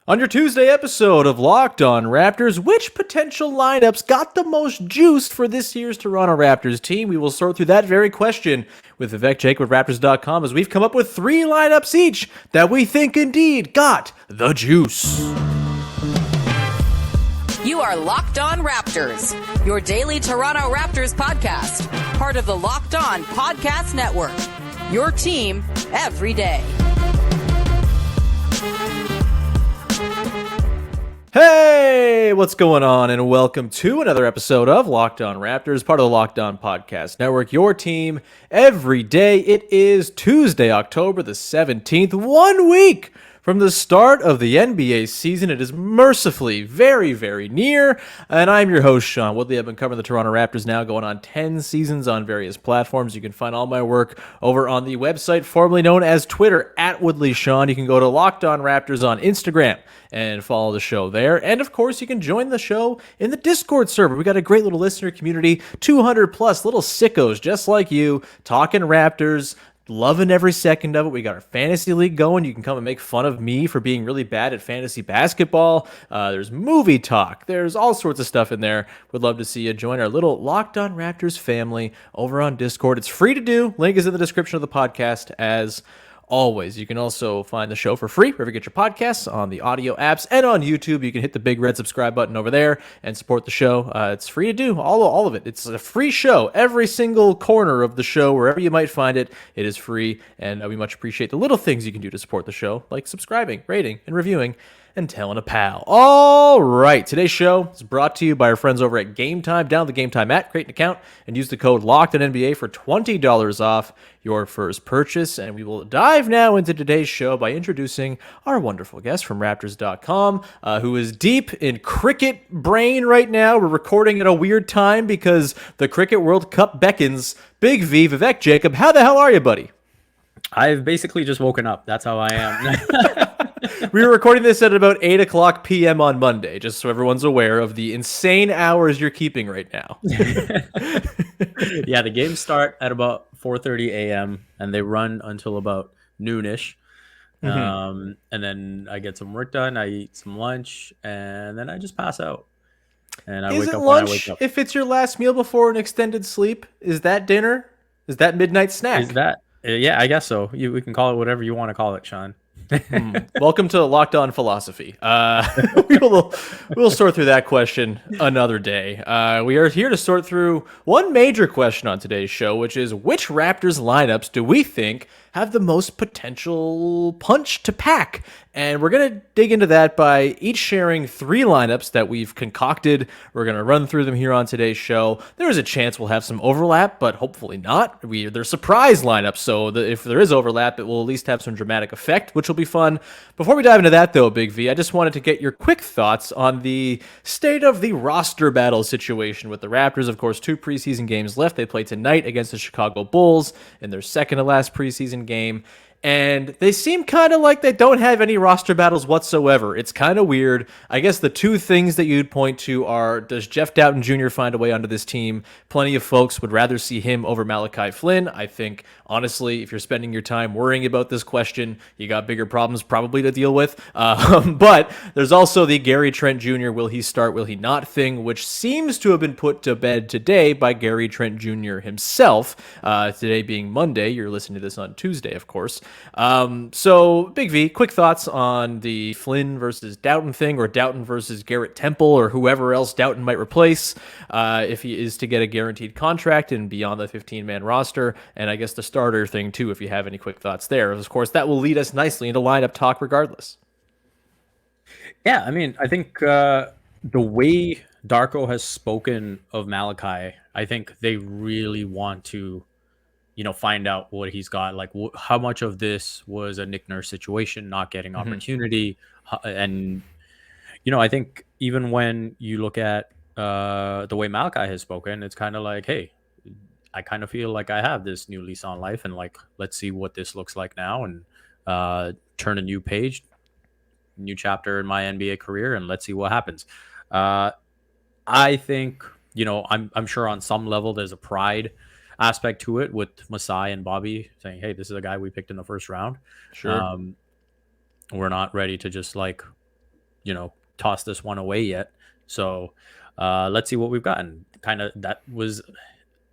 On your Tuesday episode of Locked On Raptors, which potential lineups got the most juice for this year's Toronto Raptors team? We will sort through that very question with Vivek Jacob at Raptors.com as we've come up with 3 lineups each that we think indeed got the juice. You are Locked On Raptors, your daily Toronto Raptors podcast, part of the Locked On Podcast Network, your team every day. Hey, what's going on? And welcome to another episode of Locked On Raptors, part of the Locked On Podcast Network, your team every day. It is Tuesday, October the 17th, 1 week from the start of the NBA season. It is mercifully very, very near, and I'm your host, Sean Woodley. I've been covering the Toronto Raptors now going on 10 seasons on various platforms. You can find all my work over on the website formerly known as Twitter, at WoodleySean. You can go to Locked On Raptors on Instagram and follow the show there. And of course, you can join the show in the Discord server. We got a great little listener community, 200 plus little sickos just like you, talking Raptors, loving every second of it. We got our fantasy league going. You can come and make fun of me for being really bad at fantasy basketball. There's movie talk. There's all sorts of stuff in there. Would love to see you join our little Locked On Raptors family over on Discord. It's free to do. Link is in the description of the podcast as always. You can also find the show for free wherever you get your podcasts, on the audio apps, and on YouTube. You can hit the big red subscribe button over there and support the show. It's free to do, all of it. It's a free show. Every single corner of the show, wherever you might find it, it is free, and we much appreciate the little things you can do to support the show, like subscribing, rating, and reviewing, and telling a pal. All right, today's show is brought to you by our friends over at Game Time. Download the Game Time app, create an account, and use the code LOCKEDONNBA for $20 off your first purchase. And we will dive now into today's show by introducing our wonderful guest from Raptors.com, who is deep in cricket brain right now. We're recording at a weird time because the Cricket World Cup beckons. Big V, Vivek Jacob, how the hell are you, buddy? I've basically just woken up. That's how I am. We were recording this at about 8 o'clock p.m. on Monday, just so everyone's aware of the insane hours you're keeping right now. Yeah, the games start at about 4:30 a.m. and they run until about noonish. And then I get some work done, I eat some lunch, and then I just pass out. And I Is wake it up when I lunch wake up. if it's your last meal before an extended sleep? Is that dinner? Is that midnight snack? Is that? Yeah, I guess so. We can call it whatever you want to call it, Sean. Welcome to Locked On Philosophy. We'll sort through that question another day. We are here to sort through one major question on today's show, which is which Raptors lineups do we think have the most potential punch to pack? And we're going to dig into that by each sharing 3 lineups that we've concocted. We're going to run through them here on today's show. There is a chance we'll have some overlap, but hopefully not. They're surprise lineups, so if there is overlap, it will at least have some dramatic effect, which will be fun. Before we dive into that, though, Big V, I just wanted to get your quick thoughts on the state of the roster battle situation with the Raptors. Of course, 2 preseason games left. They play tonight against the Chicago Bulls in their second to last preseason game. And they seem kind of like they don't have any roster battles whatsoever. It's kind of weird. I guess the 2 things that you'd point to are, does Jeff Dowtin Jr. find a way onto this team? Plenty of folks would rather see him over Malachi Flynn. I think, honestly, if you're spending your time worrying about this question, you got bigger problems probably to deal with. But there's also the Gary Trent Jr. will he start, will he not thing, which seems to have been put to bed today by Gary Trent Jr. himself. Today being Monday, you're listening to this on Tuesday, of course. So, Big V, quick thoughts on the Flynn versus Dowtin thing, or Dowtin versus Garrett Temple, or whoever else Dowtin might replace if he is to get a guaranteed contract and beyond the 15-man roster, and I guess the starter thing too, if you have any quick thoughts there. Of course, that will lead us nicely into lineup talk regardless. Yeah, I mean, I think the way Darko has spoken of Malachi, I think they really want to find out what he's got, like how much of this was a Nick Nurse situation, not getting opportunity. And, I think even when you look at the way Malachi has spoken, it's kind of like, hey, I kind of feel like I have this new lease on life, and like, let's see what this looks like now, and turn a new page, new chapter in my NBA career, and let's see what happens. I think, I'm sure on some level there's a pride aspect to it with Masai and Bobby saying, hey, this is a guy we picked in the first round. Sure. We're not ready to just like toss this one away yet. So let's see what we've gotten. Kind of that was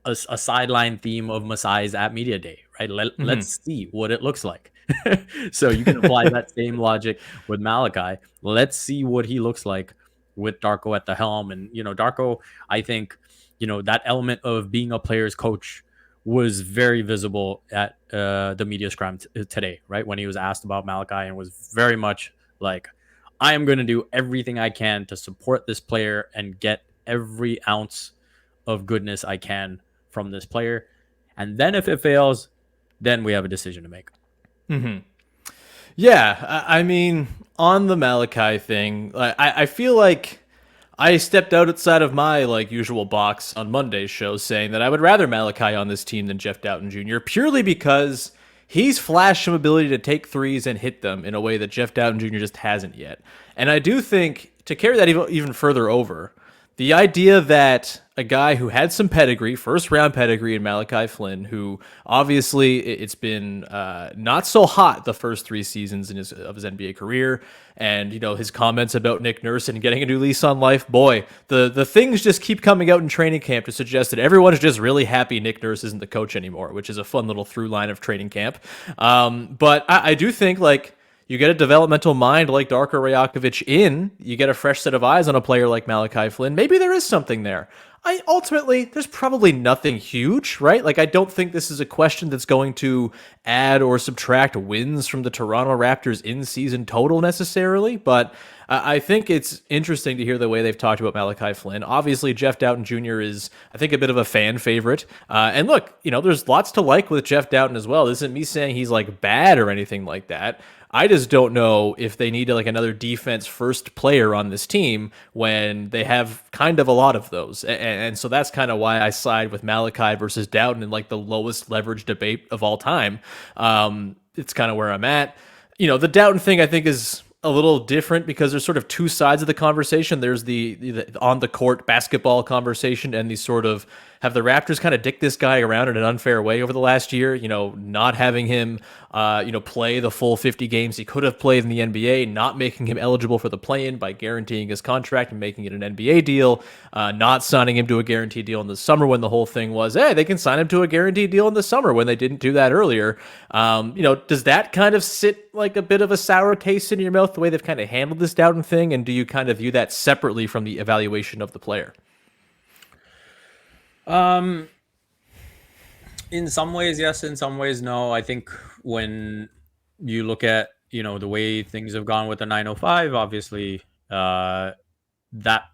a sideline theme of Masai's at media day, right? Let's see what it looks like. So you can apply that same logic with Malachi. Let's see what he looks like with Darko at the helm. And Darko, I think that element of being a player's coach was very visible at the media scrum today, right? When he was asked about Malachi, and was very much like, I am going to do everything I can to support this player and get every ounce of goodness I can from this player. And then if it fails, then we have a decision to make. Yeah, I mean, on the Malachi thing, I feel like I stepped outside of my usual box on Monday's show, saying that I would rather Malachi on this team than Jeff Dowtin Jr. purely because he's flashed some ability to take threes and hit them in a way that Jeff Dowtin Jr. just hasn't yet. And I do think, to carry that even further over, the idea that a guy who had some pedigree, first round pedigree in Malachi Flynn, who obviously it's been not so hot the first 3 seasons of his NBA career, and his comments about Nick Nurse and getting a new lease on life, boy, the things just keep coming out in training camp to suggest that everyone's just really happy Nick Nurse isn't the coach anymore, which is a fun little through line of training camp. But I do think you get a developmental mind like Darko Rajakovic you get a fresh set of eyes on a player like Malachi Flynn. Maybe there is something there. Ultimately, there's probably nothing huge, right? I don't think this is a question that's going to add or subtract wins from the Toronto Raptors in-season total necessarily, but I think it's interesting to hear the way they've talked about Malachi Flynn. Obviously, Jeff Dowtin Jr. is, I think, a bit of a fan favorite. And look, there's lots to like with Jeff Dowtin as well. This isn't me saying he's bad or anything like that. I just don't know if they need another defense first player on this team when they have kind of a lot of those. And so that's kind of why I side with Malachi versus Dowtin in the lowest leverage debate of all time. It's kind of where I'm at. The Dowtin thing I think is a little different because there's sort of 2 sides of the conversation. There's the on the court basketball conversation and the sort of have the Raptors kind of dick this guy around in an unfair way over the last year, not having him, play the full 50 games he could have played in the NBA, not making him eligible for the play-in by guaranteeing his contract and making it an NBA deal, not signing him to a guaranteed deal in the summer when the whole thing was, hey, they can sign him to a guaranteed deal in the summer when they didn't do that earlier. Does that kind of sit like a bit of a sour taste in your mouth, the way they've kind of handled this Dowtin thing? And do you kind of view that separately from the evaluation of the player? In some ways, yes. In some ways, no. I think when you look at, the way things have gone with the 905, obviously, that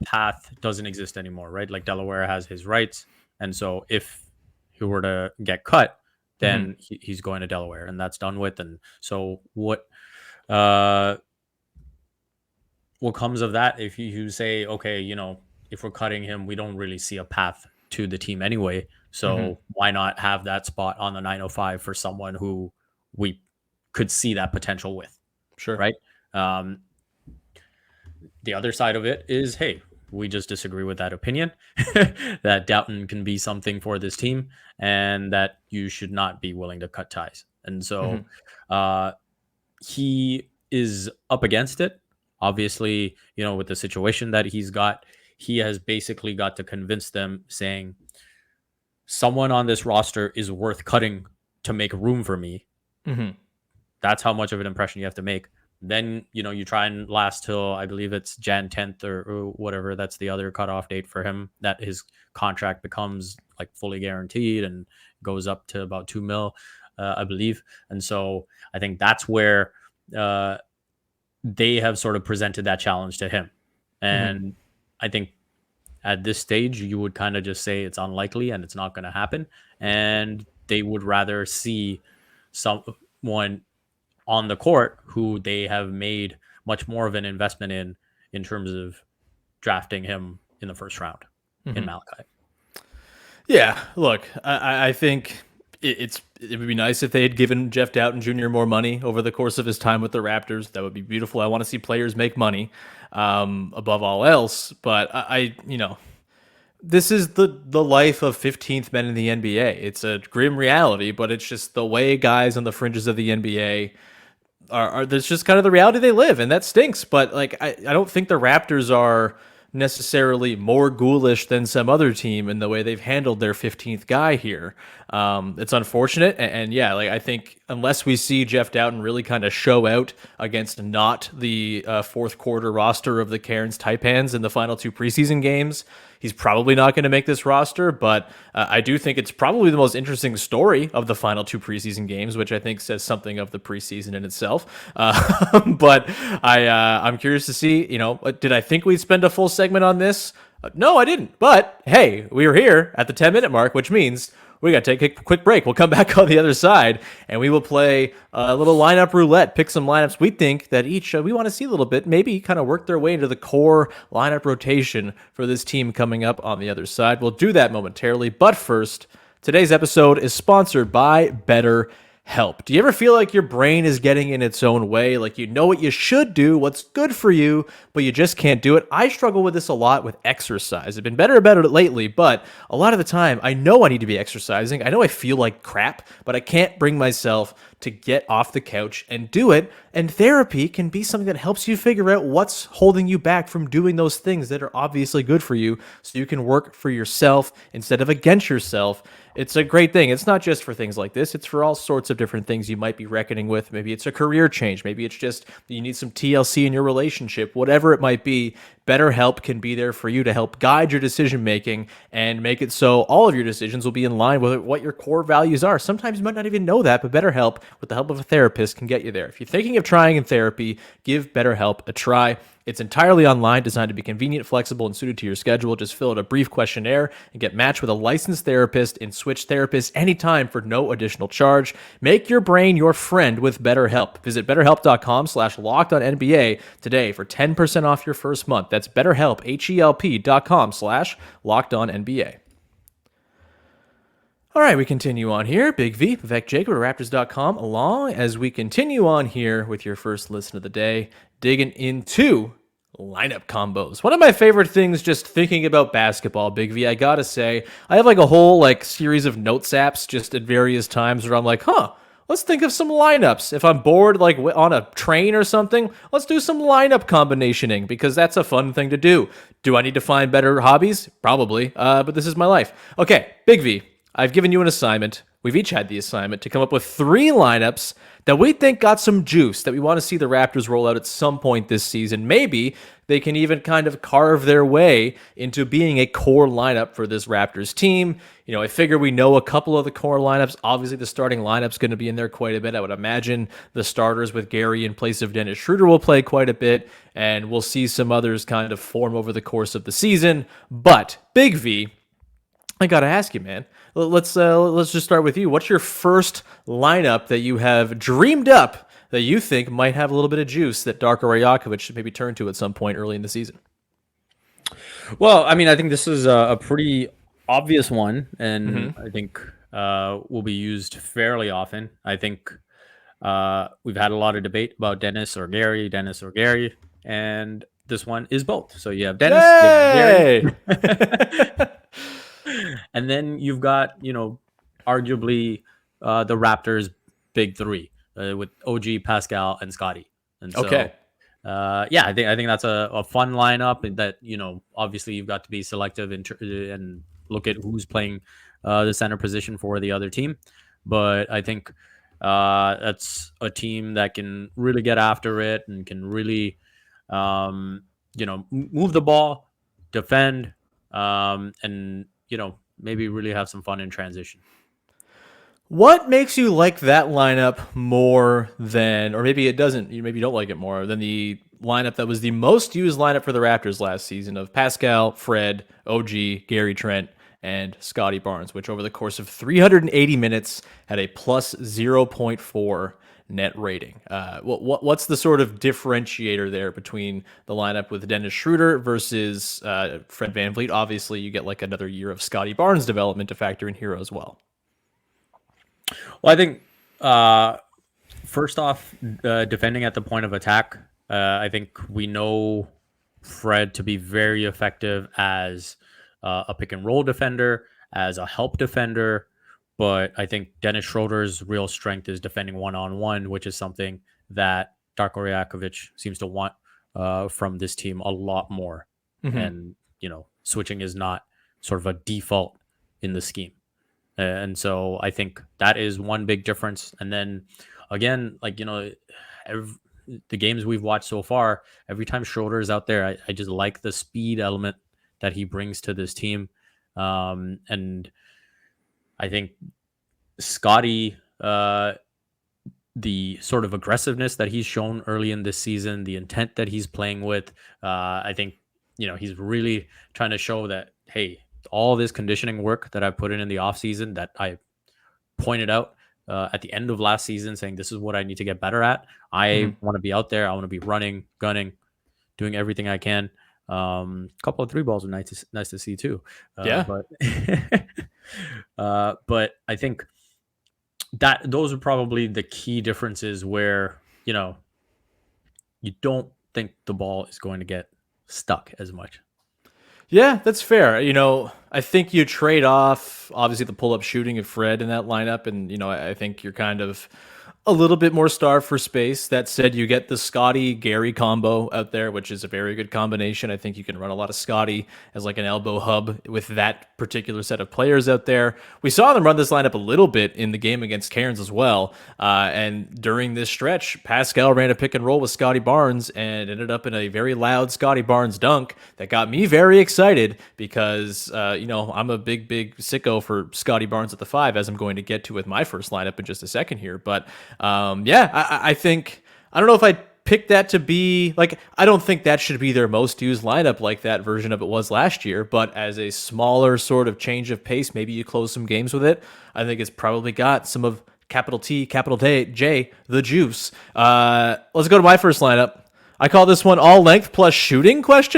path doesn't exist anymore, right? Delaware has his rights. And so if he were to get cut, then he's going to Delaware, and that's done with. And so what comes of that, if you say, okay, if we're cutting him, we don't really see a path to the team anyway. So why not have that spot on the 905 for someone who we could see that potential with? Sure. Right. The other side of it is, hey, we just disagree with that opinion that Dowtin can be something for this team and that you should not be willing to cut ties. And so he is up against it. Obviously, with the situation that he's got, he has basically got to convince them, saying someone on this roster is worth cutting to make room for me. That's how much of an impression you have to make. Then, you try and last till, I believe it's Jan 10th or whatever. That's the other cutoff date for him, that his contract becomes fully guaranteed and goes up to about $2 million, I believe. And so I think that's where they have sort of presented that challenge to him. And I think at this stage, you would kind of just say it's unlikely and it's not going to happen. And they would rather see someone on the court who they have made much more of an investment in terms of drafting him in the first round in Malachi. Yeah, look, I think it would be nice if they had given Jeff Dowtin Jr. more money over the course of his time with the Raptors. That would be beautiful. I want to see players make money above all else. But this is the life of 15th men in the NBA. It's a grim reality, but it's just the way guys on the fringes of the NBA are that's just kind of the reality they live, and that stinks. But like, I don't think the Raptors are necessarily more ghoulish than some other team in the way they've handled their 15th guy here. It's unfortunate, and yeah, like I think unless we see Jeff Dowtin really kind of show out against not the fourth quarter roster of the Cairns Taipans in the final two preseason games, he's probably not going to make this roster. But I do think it's probably the most interesting story of the final two preseason games, which I think says something of the preseason in itself. But I'm curious to see, did I think we'd spend a full segment on this? No, I didn't. But hey, we were here at the 10-minute mark, which means we got to take a quick break. We'll come back on the other side, and we will play a little lineup roulette, pick some lineups we think that each we want to see a little bit, maybe kind of work their way into the core lineup rotation for this team coming up on the other side. We'll do that momentarily, but first, today's episode is sponsored by BetterHelp. Do you ever feel like your brain is getting in its own way? Like you know what you should do, what's good for you, but you just can't do it? I struggle with this a lot with exercise. I've been better about it lately, but a lot of the time I know I need to be exercising. I know I feel like crap, but I can't bring myself to get off the couch and do it. And therapy can be something that helps you figure out what's holding you back from doing those things that are obviously good for you so you can work for yourself instead of against yourself. It's a great thing. It's not just for things like this. It's for all sorts of different things you might be reckoning with. Maybe it's a career change. Maybe it's just you need some TLC in your relationship. Whatever it might be, BetterHelp can be there for you to help guide your decision making and make it so all of your decisions will be in line with what your core values are. Sometimes you might not even know that, but BetterHelp, with the help of a therapist, can get you there. If you're thinking of trying in therapy, give BetterHelp a try. It's entirely online, designed to be convenient, flexible, and suited to your schedule. Just fill out a brief questionnaire and get matched with a licensed therapist and switch therapists anytime for no additional charge. Make your brain your friend with BetterHelp. Visit BetterHelp.com/LockedOnNBA today for 10% off your first month. That's BetterHelp, HELP.com/LockedOnNBA. All right, we continue on here. Big V, Vivek Jacob at Raptors.com, along as we continue on here with your first listen of the day, digging into lineup combos. One of my favorite things just thinking about basketball, Big V, I gotta say, I have like a whole series of notes apps just at various times where I'm like, let's think of some lineups. If I'm bored, like on a train or something, let's do some lineup combinationing because that's a fun thing to do. Do I need to find better hobbies? Probably, but this is my life. Okay, Big V, I've given you an assignment. We've each had the assignment to come up with 3 lineups that we think got some juice, that we want to see the Raptors roll out at some point this season. Maybe they can even kind of carve their way into being a core lineup for this Raptors team. I figure we know a couple of the core lineups. Obviously, the starting lineup's going to be in there quite a bit. I would imagine the starters with Gary in place of Dennis Schroder will play quite a bit, and we'll see some others kind of form over the course of the season. But, Big V, I got to ask you, man. Let's just start with you. What's your first lineup that you have dreamed up that you think might have a little bit of juice that Darko Rajakovic should maybe turn to at some point early in the season? Well, I mean, I think this is a pretty obvious one, and I think will be used fairly often. I think we've had a lot of debate about Dennis or Gary, and this one is both. So you have Dennis, you have Gary. And then you've got, arguably the Raptors' big 3 with OG, Pascal, and Scottie. And so, okay. I think that's a fun lineup, and that, obviously you've got to be selective and look at who's playing the center position for the other team. But I think that's a team that can really get after it and can really, move the ball, defend, and maybe really have some fun in transition. What makes you like that lineup more than, or maybe it doesn't, maybe you don't like it more than the lineup that was the most used lineup for the Raptors last season of Pascal, Fred, OG, Gary Trent, and Scottie Barnes, which over the course of 380 minutes had a plus 0.4 net rating. What's the sort of differentiator there between the lineup with Dennis Schroder versus Fred VanVleet? Obviously, you get like another year of Scottie Barnes development to factor in here as well. Well, I think first off, defending at the point of attack, I think we know Fred to be very effective as a pick and roll defender, as a help defender. But I think Dennis Schroeder's real strength is defending one-on-one, which is something that Darko Rajakovic seems to want from this team a lot more. And, switching is not sort of a default in the scheme. And so I think that is one big difference. And then again, the games we've watched so far, every time Schroder is out there, I just like the speed element that he brings to this team. And I think Scottie, the sort of aggressiveness that he's shown early in this season, the intent that he's playing with, I think, he's really trying to show that, hey, all this conditioning work that I put in the offseason that I pointed out at the end of last season, saying this is what I need to get better at. I want to be out there. I want to be running, gunning, doing everything I can. A couple of 3 balls are nice to see too. But I think that those are probably the key differences where, you don't think the ball is going to get stuck as much. Yeah, that's fair. I think you trade off, obviously, the pull-up shooting of Fred in that lineup, and, I think you're kind of a little bit more starved for space. That said, you get the Scottie-Gary combo out there, which is a very good combination. I think you can run a lot of Scottie as like an elbow hub with that particular set of players out there. We saw them run this lineup a little bit in the game against Cairns as well. And during this stretch, Pascal ran a pick and roll with Scottie Barnes and ended up in a very loud Scottie Barnes dunk that got me very excited because, I'm a big sicko for Scottie Barnes at the 5, as I'm going to get to with my first lineup in just a second here. But I think, I don't know if I'd pick that to be, I don't think that should be their most used lineup like that version of it was last year, but as a smaller sort of change of pace, maybe you close some games with it. I think it's probably got some of capital T, capital J, the juice. Let's go to my first lineup. I call this one all length plus shooting ? It's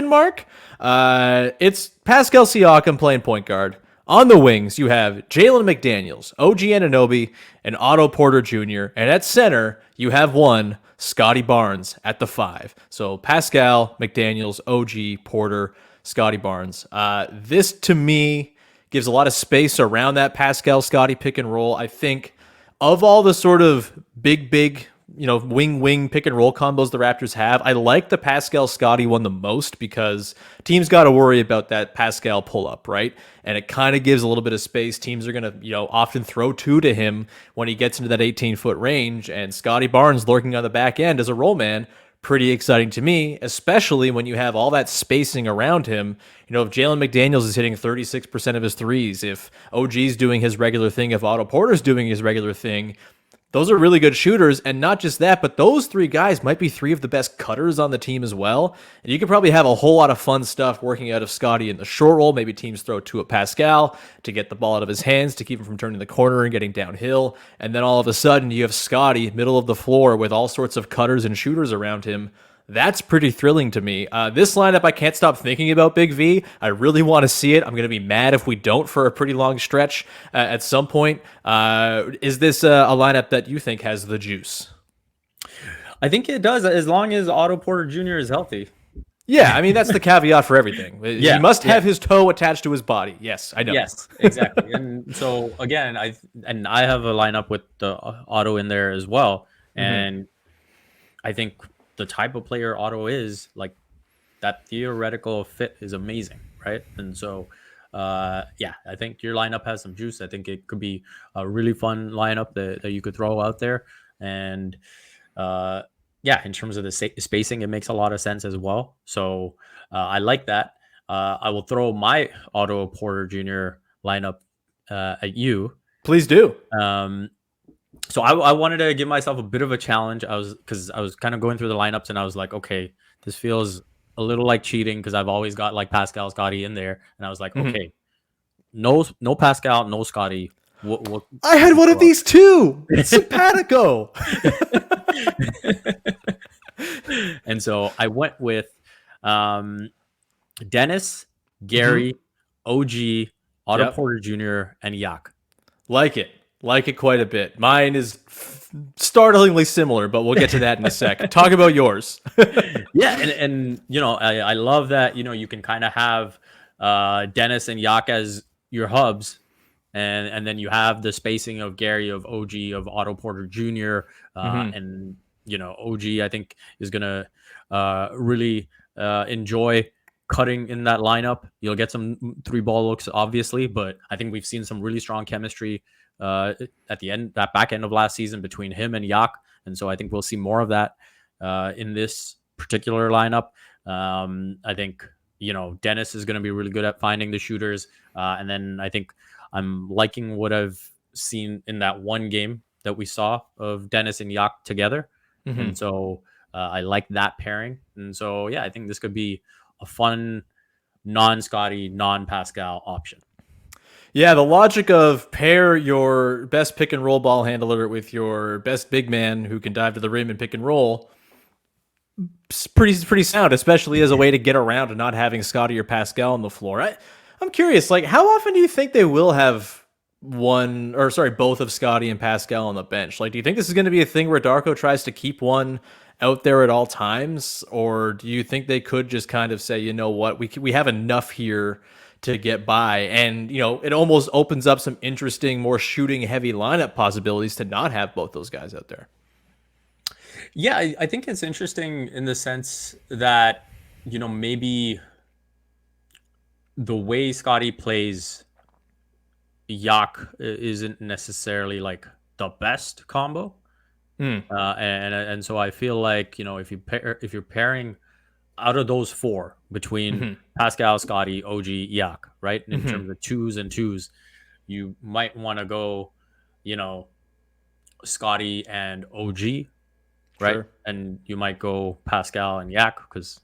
Pascal Siakam playing point guard. On the wings, you have Jalen McDaniels, OG Anunoby, and Otto Porter Jr. And at center, you have one, Scottie Barnes at the 5. So Pascal, McDaniels, OG, Porter, Scottie Barnes. This, to me, gives a lot of space around that Pascal-Scottie pick and roll. I think of all the sort of big, wing pick and roll combos the Raptors have, I like the Pascal Scottie one the most because teams got to worry about that Pascal pull up, right? And it kind of gives a little bit of space. Teams are going to, often throw 2 to him when he gets into that 18-foot range, and Scottie Barnes lurking on the back end as a roll man. Pretty exciting to me, especially when you have all that spacing around him. If Jalen McDaniels is hitting 36% of his threes, if OG's doing his regular thing, if Otto Porter's doing his regular thing, those are really good shooters. And not just that, but those 3 guys might be 3 of the best cutters on the team as well. And you could probably have a whole lot of fun stuff working out of Scottie in the short roll. Maybe teams throw 2 at Pascal to get the ball out of his hands, to keep him from turning the corner and getting downhill. And then all of a sudden you have Scottie middle of the floor with all sorts of cutters and shooters around him. That's pretty thrilling to me. This lineup, I can't stop thinking about Big V. I really want to see it. I'm going to be mad if we don't for a pretty long stretch at some point. Is this a lineup that you think has the juice? I think it does, as long as Otto Porter Jr. is healthy. Yeah, I mean, that's the caveat for everything. He must have his toe attached to his body. Yes, I know. Yes, exactly. And so, again, I have a lineup with the Otto in there as well. And I think the type of player Otto is, like, that theoretical fit is amazing, right? And so, I think your lineup has some juice. I think it could be a really fun lineup that you could throw out there. And in terms of the spacing, it makes a lot of sense as well. So I like that. I will throw my Otto Porter Jr. lineup at you. Please do. So I wanted to give myself a bit of a challenge. Because I was kind of going through the lineups and I was like, okay, this feels a little like cheating because I've always got like Pascal Scottie in there. And I was like, okay, no Pascal, no Scottie. I had one of these too. It's simpatico. And so I went with Dennis, Gary, OG, Otto Porter Jr., and Yak. Like it quite a bit. Mine is startlingly similar, but we'll get to that in a sec. Talk about yours. And I love that, you can kind of have Dennis and Yak as your hubs, and then you have the spacing of Gary, of OG, of Otto Porter Jr., and OG, I think, is going to really enjoy cutting in that lineup. You'll get some three ball looks, obviously, but I think we've seen some really strong chemistry at the end, that back end of last season between him and Yak. And so I think we'll see more of that in this particular lineup. I think, Dennis is going to be really good at finding the shooters. And then I think I'm liking what I've seen in that one game that we saw of Dennis and Yak together. Mm-hmm. And so I like that pairing. And so, yeah, I think this could be a fun non-Scottie, non-Pascal option. Yeah, the logic of pair your best pick and roll ball handler with your best big man who can dive to the rim and pick and roll, pretty sound, especially as a way to get around and not having Scottie or Pascal on the floor. I'm curious, how often do you think they will have both of Scottie and Pascal on the bench? Do you think this is going to be a thing where Darko tries to keep one out there at all times, or do you think they could just kind of say, you know what, we have enough here to get by, and it almost opens up some interesting, more shooting heavy lineup possibilities to not have both those guys out there? Yeah, I think it's interesting in the sense that maybe the way Scottie plays Yak isn't necessarily the best combo. And so I feel like if you're pairing out of those four between Pascal, Scottie, OG, Yak, right, in terms of twos and twos, you might want to go Scottie and OG, right? Sure. And you might go Pascal and Yak, because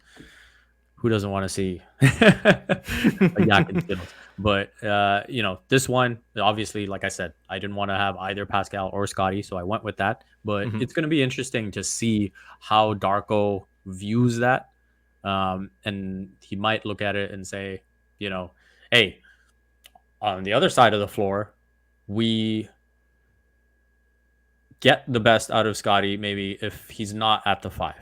who doesn't want to see Yak and Skittles? But this one, obviously, like I said, I didn't want to have either Pascal or Scottie, so I went with that. But it's going to be interesting to see how Darko views that, and he might look at it and say, hey, on the other side of the floor, we get the best out of Scottie maybe if he's not at the 5,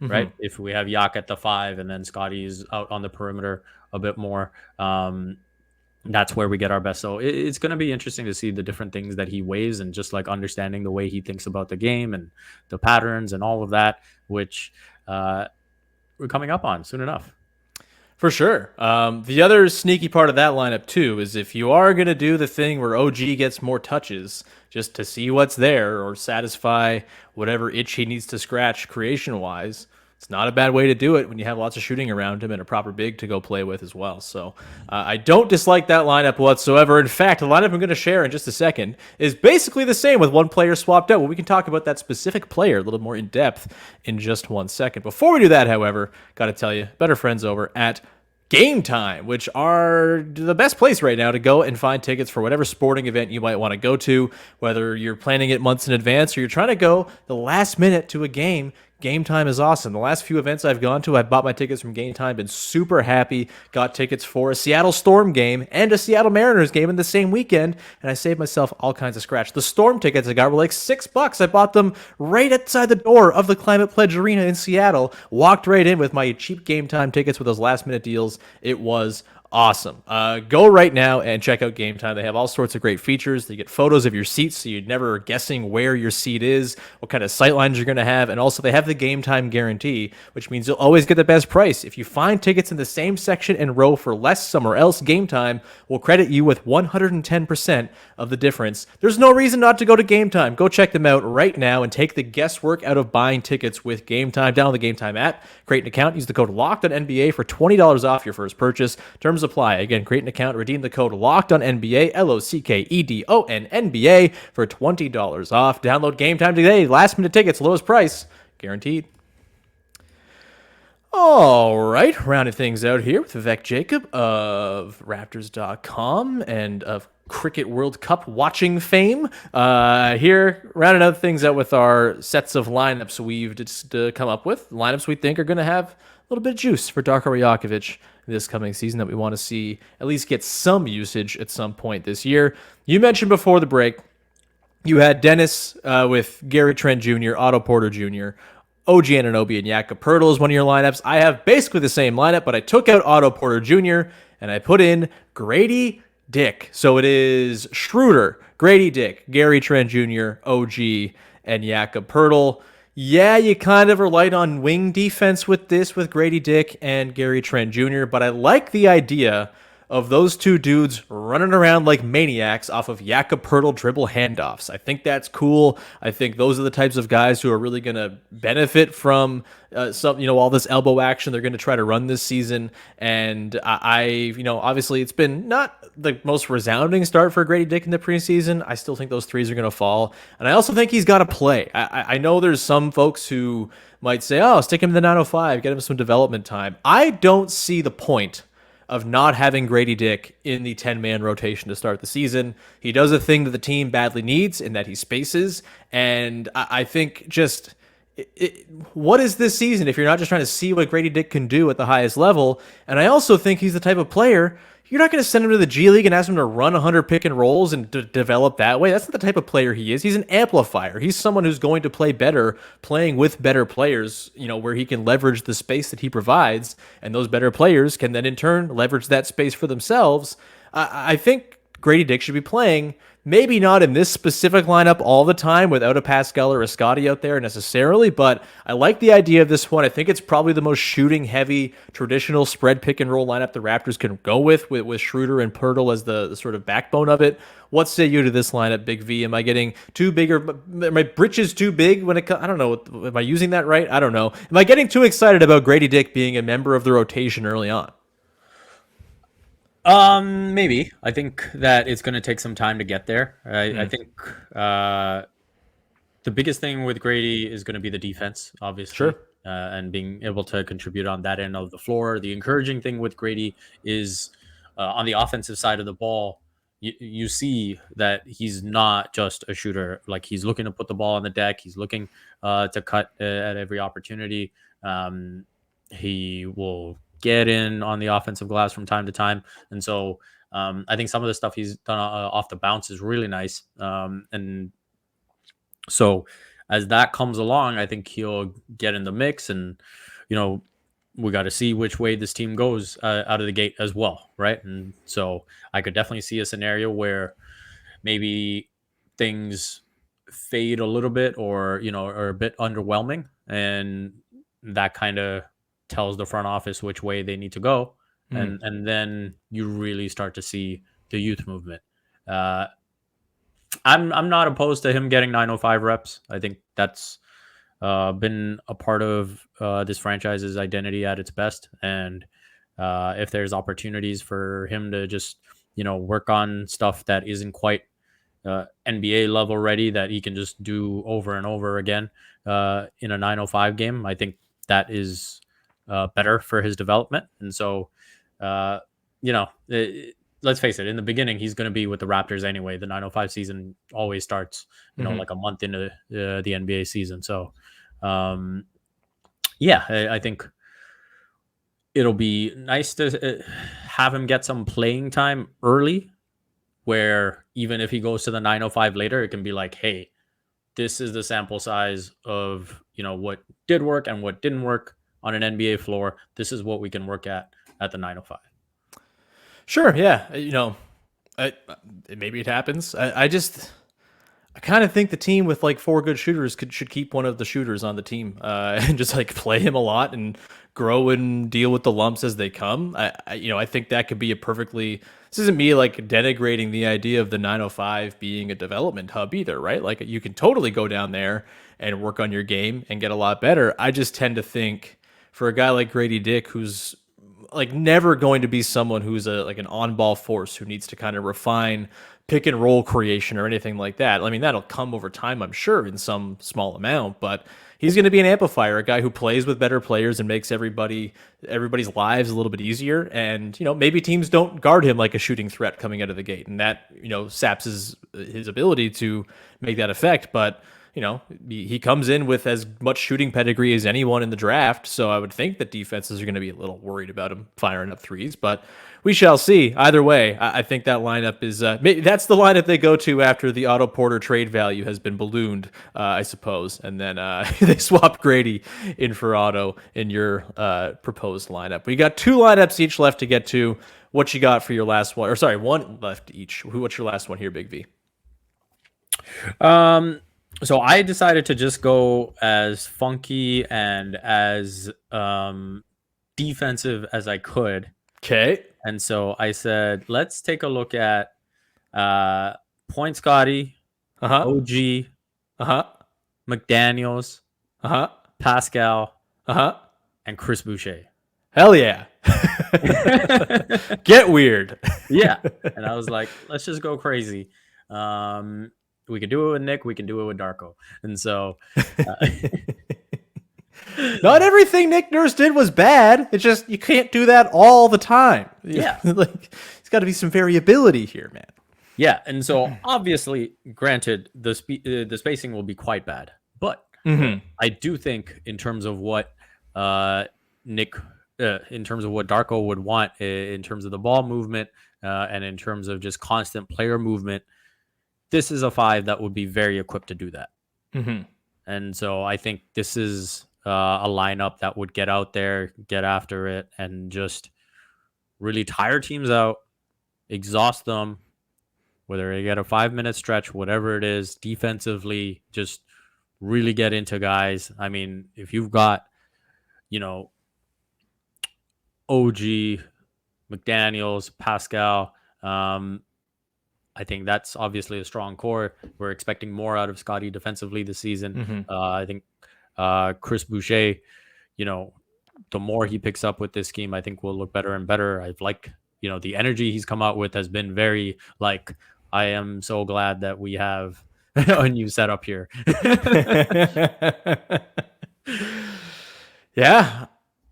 right? If we have Yak at the 5 and then Scottie's out on the perimeter a bit more, that's where we get our best. So it's going to be interesting to see the different things that he weighs, and just understanding the way he thinks about the game and the patterns and all of that, which we're coming up on soon enough. For sure. The other sneaky part of that lineup, too, is if you are going to do the thing where OG gets more touches just to see what's there or satisfy whatever itch he needs to scratch creation-wise, it's not a bad way to do it when you have lots of shooting around him and a proper big to go play with as well. So I don't dislike that lineup whatsoever. In fact, the lineup I'm going to share in just a second is basically the same with one player swapped out. Well, we can talk about that specific player a little more in depth in just 1 second. Before we do that, however, got to tell you, better friends over at Game Time, which are the best place right now to go and find tickets for whatever sporting event you might want to go to, whether you're planning it months in advance or you're trying to go the last minute to a game. Game Time is awesome. The last few events I've gone to, I've bought my tickets from Game Time, been super happy, got tickets for a Seattle Storm game and a Seattle Mariners game in the same weekend, and I saved myself all kinds of scratch. The Storm tickets I got were $6. I bought them right outside the door of the Climate Pledge Arena in Seattle, walked right in with my cheap Game Time tickets with those last minute deals. It was awesome. Go right now and check out Game Time. They have all sorts of great features. They get photos of your seats, so you're never guessing where your seat is, what kind of sightlines you're going to have, and also they have the Game Time guarantee, which means you'll always get the best price. If you find tickets in the same section and row for less somewhere else, Game Time will credit you with 110% of the difference. There's no reason not to go to Game Time. Go check them out right now and take the guesswork out of buying tickets with Game Time. Download the Game Time app, create an account, use the code LOCKEDONNBA for $20 off your first purchase. Terms apply. Again, create an account, redeem the code LOCKEDONNBA, LOCKEDONNBA for $20 off. Download Game Time today. Last minute tickets, lowest price, guaranteed. All right, rounding things out here with Vivek Jacob of Raptors.com and of Cricket World Cup watching fame. Here, rounding out things out with our sets of lineups we've just come up with. Lineups we think are going to have a little bit of juice for Darko Rajakovic this coming season that we want to see at least get some usage at some point this year. You mentioned before the break, you had Dennis with Gary Trent Jr., Otto Porter Jr., OG Anunoby, and Jakob Poeltl as one of your lineups. I have basically the same lineup, but I took out Otto Porter Jr. and I put in Grady Dick. So it is Schroder, Grady Dick, Gary Trent Jr., OG, and Jakob Poeltl. Yeah, you kind of are light on wing defense with this, with Grady Dick and Gary Trent Jr., but I like the idea of those two dudes running around like maniacs off of Jakob Poeltl dribble handoffs. I think that's cool. I think those are the types of guys who are really going to benefit from all this elbow action they're going to try to run this season. And obviously it's been not the most resounding start for Grady Dick in the preseason. I still think those threes are going to fall. And I also think he's got to play. I know there's some folks who might say, oh, stick him in the 905, get him some development time. I don't see the point of not having Grady Dick in the 10-man rotation to start the season. He does a thing that the team badly needs in that he spaces, and I think just what is this season if you're not just trying to see what Grady Dick can do at the highest level? And I also think he's the type of player you're not going to send him to the G League and ask him to run 100 pick and rolls and develop that way. That's not the type of player he is. He's an amplifier. He's someone who's going to play better playing with better players, where he can leverage the space that he provides, and those better players can then in turn leverage that space for themselves. I think Grady Dick should be playing, maybe not in this specific lineup all the time without a Pascal or a Scottie out there necessarily, but I like the idea of this one. I think it's probably the most shooting-heavy traditional spread pick-and-roll lineup the Raptors can go with Schroder and Poeltl as the sort of backbone of it. What say you to this lineup, Big V? Am I getting too big, or are my britches too big when it comes? I don't know. Am I using that right? I don't know. Am I getting too excited about Grady Dick being a member of the rotation early on? Maybe. I think that it's going to take some time to get there. I think the biggest thing with Grady is going to be the defense, obviously. Sure. And being able to contribute on that end of the floor. The encouraging thing with Grady is on the offensive side of the ball, you see that he's not just a shooter. Like, he's looking to put the ball on the deck. He's looking to cut at every opportunity. He will get in on the offensive glass from time to time. And so I think some of the stuff he's done off the bounce is really nice. And so as that comes along, I think he'll get in the mix, and, we got to see which way this team goes out of the gate as well. Right. And so I could definitely see a scenario where maybe things fade a little bit, or, are a bit underwhelming, and that kind of tells the front office which way they need to go. And then you really start to see the youth movement. I'm not opposed to him getting 905 reps. I think that's been a part of this franchise's identity at its best. And if there's opportunities for him to just, work on stuff that isn't quite NBA level ready, that he can just do over and over again in a 905 game, I think that is better for his development. And so, let's face it, in the beginning, he's going to be with the Raptors anyway. The 905 season always starts, like a month into the NBA season. So, I think it'll be nice to have him get some playing time early, where even if he goes to the 905 later, it can be like, hey, this is the sample size of, what did work and what didn't work on an NBA floor. This is what we can work at the 905. Sure. Yeah. Maybe it happens. I kind of think the team with like four good shooters should keep one of the shooters on the team and just like play him a lot and grow and deal with the lumps as they come. I think that could be this isn't me like denigrating the idea of the 905 being a development hub either, right? Like, you can totally go down there and work on your game and get a lot better. I just tend to think for a guy like Grady Dick, who's like never going to be someone who's an on-ball force who needs to kind of refine pick and roll creation or anything like that. I mean, that'll come over time, I'm sure, in some small amount, but he's going to be an amplifier, a guy who plays with better players and makes everybody's lives a little bit easier. And, maybe teams don't guard him like a shooting threat coming out of the gate, and that, saps his ability to make that effect. But, he comes in with as much shooting pedigree as anyone in the draft, so I would think that defenses are going to be a little worried about him firing up threes, but we shall see. Either way, I think that lineup is that's the lineup they go to after the Otto Porter trade value has been ballooned, I suppose, and then they swap Grady in for Otto in your proposed lineup. We got two lineups each left to get to. What you got for your last one? Or sorry, one left each. What's your last one here, Big V? So I decided to just go as funky and as defensive as I could. Okay. And so I said, let's take a look at Point Scottie, Uh-huh. OG, Uh-huh. McDaniels, Uh-huh. Pascal, Uh-huh. and Chris Boucher. Hell yeah. Get weird. Yeah. And I was like, let's just go crazy. We can do it with Nick. We can do it with Darko. And so not everything Nick Nurse did was bad. It's just you can't do that all the time. Yeah. Like, there's got to be some variability here, man. Yeah. And so obviously, granted, the spacing will be quite bad. But I do think in terms of what Nick, in terms of what Darko would want in terms of the ball movement and in terms of just constant player movement, this is a five that would be very equipped to do that. And so I think this is a lineup that would get out there, get after it, and just really tire teams out, exhaust them, whether they get a 5-minute stretch, whatever it is, defensively, just really get into guys. I mean, if you've got, OG, McDaniels, Pascal, I think that's obviously a strong core. We're expecting more out of Scottie defensively this season. I think Chris Boucher, the more he picks up with this scheme, I think will look better and better. I've liked, the energy he's come out with has been very like, I am so glad that we have a new setup here. Yeah.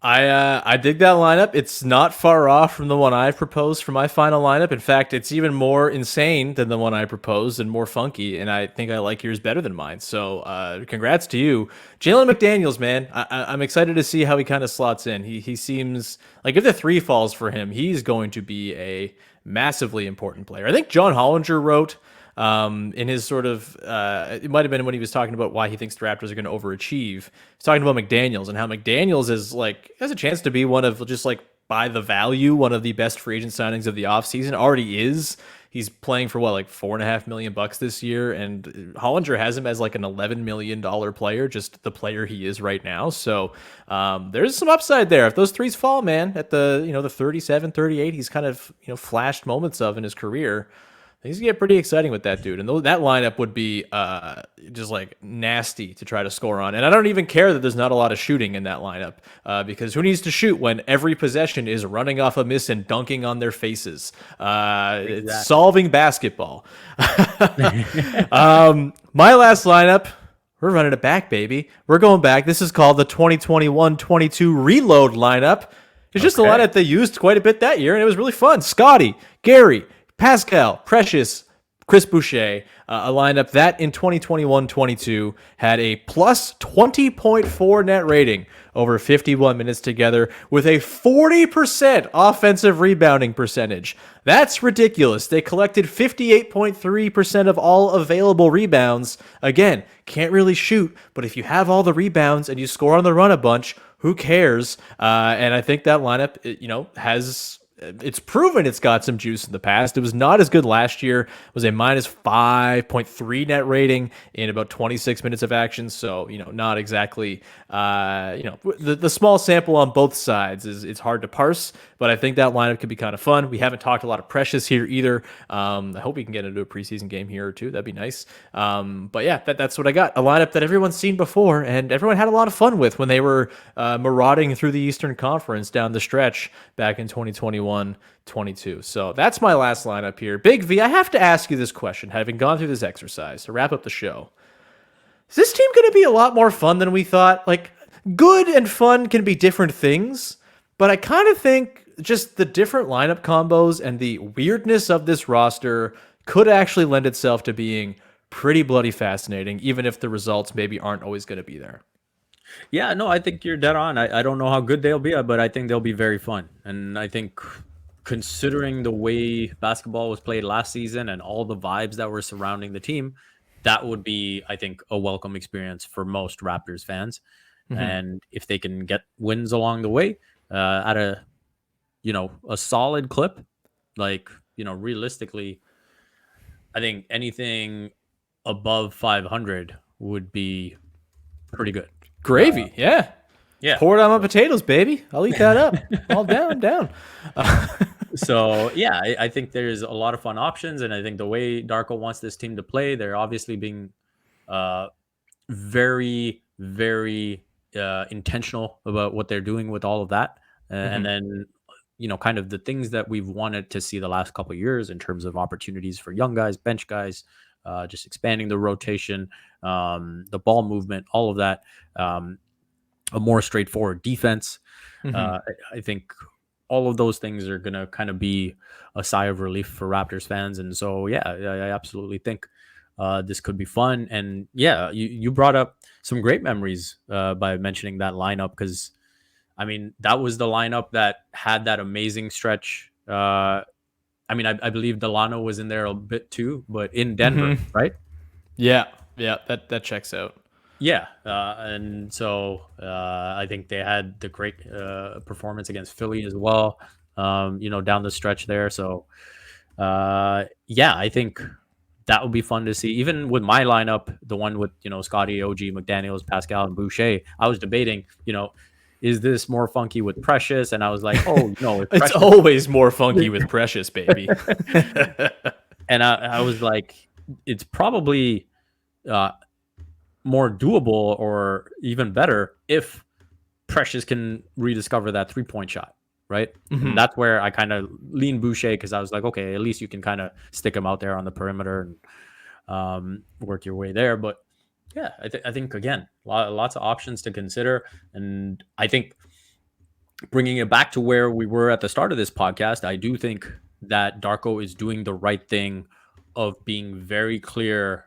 I dig that lineup. It's not far off from the one I proposed for my final lineup. In fact, it's even more insane than the one I proposed and more funky, and I think I like yours better than mine. So congrats to you. Jalen McDaniels, man. I'm excited to see how he kind of slots in. He seems like if the 3 falls for him, he's going to be a massively important player. I think John Hollinger wrote in his sort of it might have been when he was talking about why he thinks the Raptors are going to overachieve. He's talking about McDaniels and how McDaniels is has a chance to be one of just by the value, one of the best free agent signings of the offseason. Already is. He's playing for $4.5 million this year, and Hollinger has him as an $11 million player, just the player he is right now. So there's some upside there. If those threes fall, man, at the 37, 38, he's kind of flashed moments of in his career. Things get pretty exciting with that dude, and that lineup would be just nasty to try to score on. And I don't even care that there's not a lot of shooting in that lineup because who needs to shoot when every possession is running off a miss and dunking on their faces? Exactly. It's solving basketball. My last lineup, we're running it back, baby. We're going back. This is called the 2021-22 Reload lineup. It's just a lineup they used quite a bit that year, and it was really fun. Scottie, Gary, Pascal, Precious, Chris Boucher, a lineup that in 2021-22 had a plus 20.4 net rating over 51 minutes together with a 40% offensive rebounding percentage. That's ridiculous. They collected 58.3% of all available rebounds. Again, can't really shoot, but if you have all the rebounds and you score on the run a bunch, who cares? And I think that lineup, it's proven it's got some juice in the past. It was not as good last year. It was a minus 5.3 net rating in about 26 minutes of action. So, not exactly, the small sample on both sides it's hard to parse, but I think that lineup could be kind of fun. We haven't talked a lot of Precious here either. I hope we can get into a preseason game here or two. That'd be nice. But yeah, that's what I got. A lineup that everyone's seen before and everyone had a lot of fun with when they were marauding through the Eastern Conference down the stretch back in 2021-22. So that's my last lineup here. Big V, I have to ask you this question, having gone through this exercise to wrap up the show. Is this team going to be a lot more fun than we thought? Good and fun can be different things, but I kind of think just the different lineup combos and the weirdness of this roster could actually lend itself to being pretty bloody fascinating, even if the results maybe aren't always going to be there. Yeah, no, I think you're dead on. I don't know how good they'll be, but I think they'll be very fun. And I think considering the way basketball was played last season and all the vibes that were surrounding the team, that would be, I think, a welcome experience for most Raptors fans. Mm-hmm. And if they can get wins along the way at a solid clip, realistically, I think anything above 500 would be pretty good. Gravy, yeah. Pour it on my potatoes, baby. I'll eat that up. All down, down. So yeah, I think there's a lot of fun options, and I think the way Darko wants this team to play, they're obviously being very, very intentional about what they're doing with all of that, and then kind of the things that we've wanted to see the last couple of years in terms of opportunities for young guys, bench guys, just expanding the rotation, the ball movement, all of that. A more straightforward defense. I think all of those things are going to kind of be a sigh of relief for Raptors fans. And so, yeah, I absolutely think this could be fun. And yeah, you brought up some great memories by mentioning that lineup, because I mean, that was the lineup that had that amazing stretch. I believe Delano was in there a bit too, but in Denver, right? Yeah, that checks out. Yeah, and so I think they had the great performance against Philly as well, down the stretch there. So, I think that would be fun to see. Even with my lineup, the one with, Scottie, OG, McDaniels, Pascal, and Boucher, I was debating, is this more funky with Precious? And I was like, oh, no. It's always more funky with Precious, baby. And I was like, it's probably more doable or even better if Precious can rediscover that 3-point shot, right? And that's where I kind of lean Boucher, because I was like, okay, at least you can kind of stick him out there on the perimeter and work your way there. But yeah, I think again, lots of options to consider. And I think bringing it back to where we were at the start of this podcast, I do think that Darko is doing the right thing of being very clear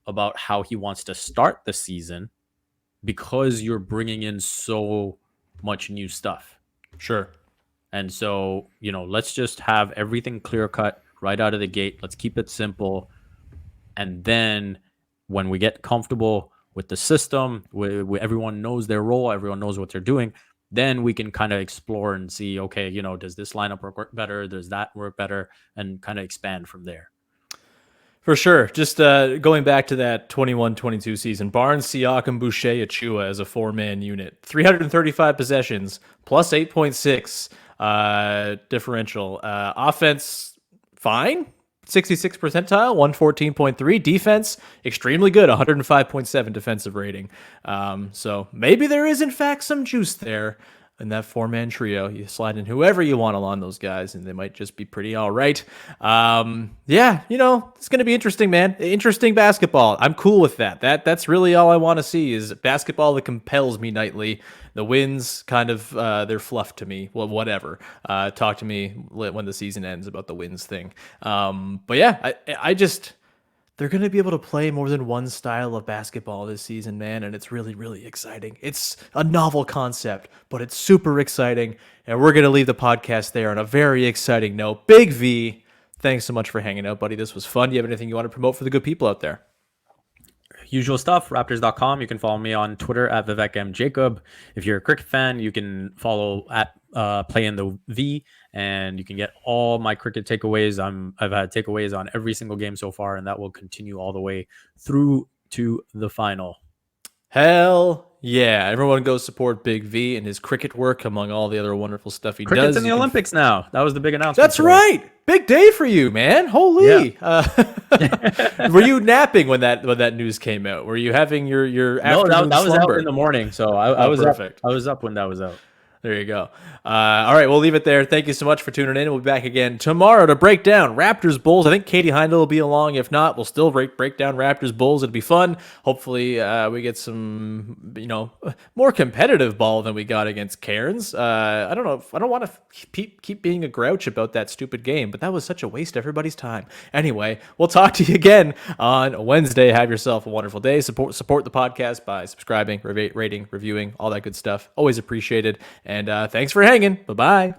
about how he wants to start the season, because you're bringing in so much new stuff. Sure. And so, let's just have everything clear cut right out of the gate. Let's keep it simple. And then when we get comfortable with the system, where everyone knows their role, everyone knows what they're doing, then we can kind of explore and see, okay, does this lineup work better? Does that work better? And kind of expand from there. For sure. Just going back to that 21-22 season, Barnes, Siakam, Boucher, Achua as a 4-man unit. 335 possessions, plus 8.6 differential. Offense, fine. 66th percentile, 114.3. Defense, extremely good, 105.7 defensive rating. So maybe there is, in fact, some juice there in that 4-man trio. You slide in whoever you want along those guys, and they might just be pretty all right. It's going to be interesting, man. Interesting basketball. I'm cool with that. That's really all I want to see, is basketball that compels me nightly. The wins kind of, they're fluff to me. Well, whatever. Talk to me when the season ends about the wins thing. But yeah, they're going to be able to play more than one style of basketball this season, man, and it's really, really exciting. It's a novel concept, but it's super exciting, and we're going to leave the podcast there on a very exciting note. Big V, thanks so much for hanging out, buddy. This was fun. Do you have anything you want to promote for the good people out there? Usual stuff, Raptors.com. You can follow me on Twitter at Vivek Jacob. If you're a cricket fan, you can follow at Play in the V, and you can get all my cricket takeaways. I've had takeaways on every single game so far, and that will continue all the way through to the final. Hell yeah. Everyone go support Big V and his cricket work, among all the other wonderful stuff he Cricket's does. in the Olympics now. That was the big announcement. That's today. right. Big day for you, man. Holy. Yeah. Were you napping when that news came out? Were you having your afternoon that was slumber? out in the morning, so I was perfect. I was up when that was out. There you go. All right, we'll leave it there. Thank you so much for tuning in. We'll be back again tomorrow to break down Raptors Bulls. I think Katie Heindel will be along. If not, we'll still break down Raptors Bulls. It'll be fun. Hopefully, we get some, more competitive ball than we got against Cairns. I don't know. I don't want to keep being a grouch about that stupid game, but that was such a waste of everybody's time. Anyway, we'll talk to you again on Wednesday. Have yourself a wonderful day. Support the podcast by subscribing, rating, reviewing, all that good stuff. Always appreciated. And thanks for hanging. Bye-bye.